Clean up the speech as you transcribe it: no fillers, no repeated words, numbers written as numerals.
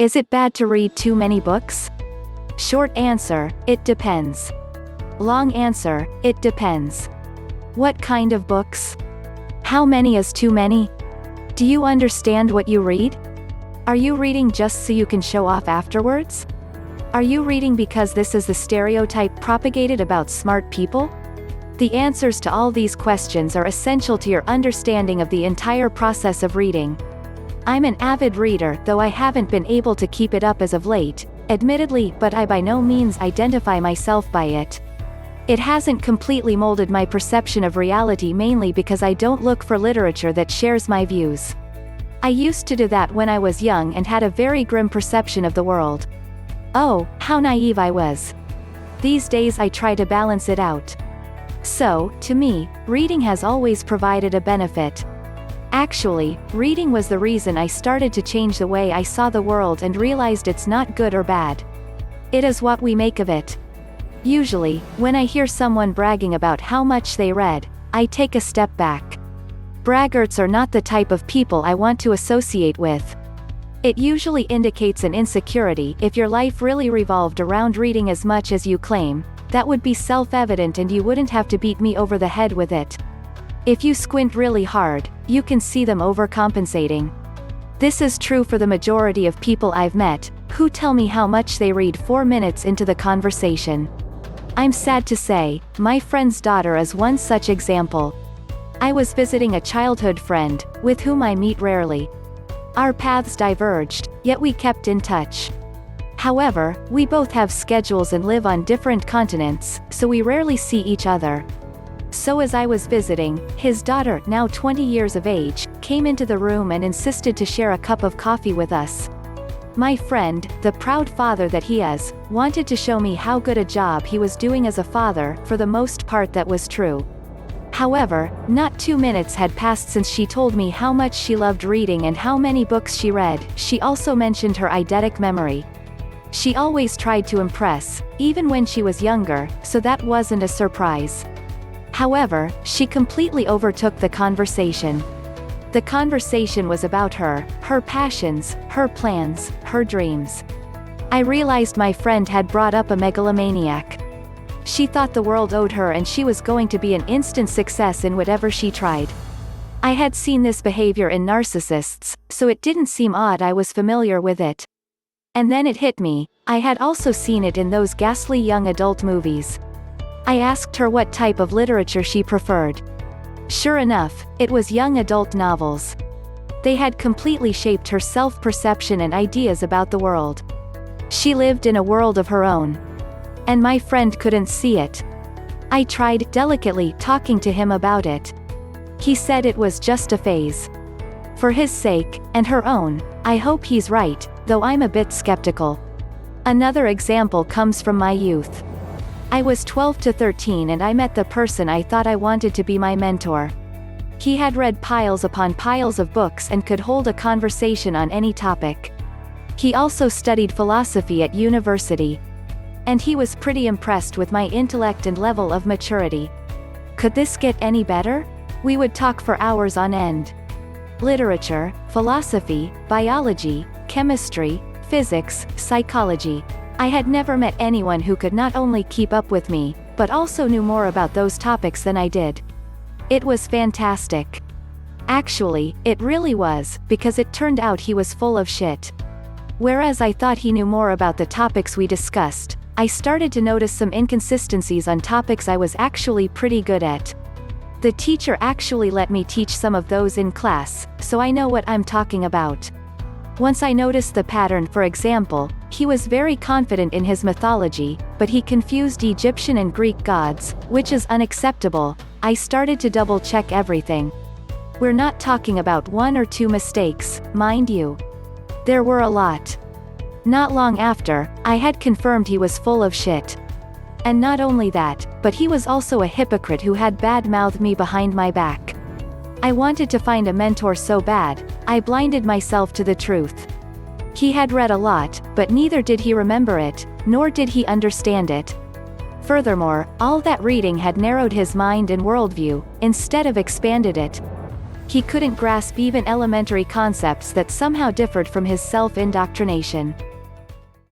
Is it bad to read too many books? Short answer, it depends. Long answer, it depends. What kind of books? How many is too many? Do you understand what you read? Are you reading just so you can show off afterwards? Are you reading because this is the stereotype propagated about smart people? The answers to all these questions are essential to your understanding of the entire process of reading. I'm an avid reader, though I haven't been able to keep it up as of late, admittedly, but I by no means identify myself by it. It hasn't completely molded my perception of reality, mainly because I don't look for literature that shares my views. I used to do that when I was young and had a very grim perception of the world. Oh, how naive I was. These days I try to balance it out. So, to me, reading has always provided a benefit. Actually, reading was the reason I started to change the way I saw the world and realized it's not good or bad. It is what we make of it. Usually, when I hear someone bragging about how much they read, I take a step back. Braggarts are not the type of people I want to associate with. It usually indicates an insecurity. If your life really revolved around reading as much as you claim, that would be self-evident and you wouldn't have to beat me over the head with it. If you squint really hard, you can see them overcompensating. This is true for the majority of people I've met, who tell me how much they read 4 minutes into the conversation. I'm sad to say, my friend's daughter is one such example. I was visiting a childhood friend, with whom I meet rarely. Our paths diverged, yet we kept in touch. However, we both have schedules and live on different continents, so we rarely see each other. So as I was visiting, his daughter, now 20 years of age, came into the room and insisted to share a cup of coffee with us. My friend, the proud father that he is, wanted to show me how good a job he was doing as a father. For the most part that was true. However, not 2 minutes had passed since she told me how much she loved reading and how many books she read. She also mentioned her eidetic memory. She always tried to impress, even when she was younger, so that wasn't a surprise. However, she completely overtook the conversation. The conversation was about her passions, her plans, her dreams. I realized my friend had brought up a megalomaniac. She thought the world owed her and she was going to be an instant success in whatever she tried. I had seen this behavior in narcissists, so it didn't seem odd. I was familiar with it. And then it hit me, I had also seen it in those ghastly young adult movies. I asked her what type of literature she preferred. Sure enough, it was young adult novels. They had completely shaped her self-perception and ideas about the world. She lived in a world of her own. And my friend couldn't see it. I tried, delicately, talking to him about it. He said it was just a phase. For his sake, and her own, I hope he's right, though I'm a bit skeptical. Another example comes from my youth. I was 12 to 13 and I met the person I thought I wanted to be my mentor. He had read piles upon piles of books and could hold a conversation on any topic. He also studied philosophy at university. And he was pretty impressed with my intellect and level of maturity. Could this get any better? We would talk for hours on end. Literature, philosophy, biology, chemistry, physics, psychology. I had never met anyone who could not only keep up with me, but also knew more about those topics than I did. It was fantastic. Actually, it really was, because it turned out he was full of shit. Whereas I thought he knew more about the topics we discussed, I started to notice some inconsistencies on topics I was actually pretty good at. The teacher actually let me teach some of those in class, so I know what I'm talking about. Once I noticed the pattern. For example, he was very confident in his mythology, but he confused Egyptian and Greek gods, which is unacceptable. I started to double-check everything. We're not talking about 1 or 2 mistakes, mind you. There were a lot. Not long after, I had confirmed he was full of shit. And not only that, but he was also a hypocrite who had bad-mouthed me behind my back. I wanted to find a mentor so bad, I blinded myself to the truth. He had read a lot, but neither did he remember it, nor did he understand it. Furthermore, all that reading had narrowed his mind and worldview, instead of expanded it. He couldn't grasp even elementary concepts that somehow differed from his self-indoctrination.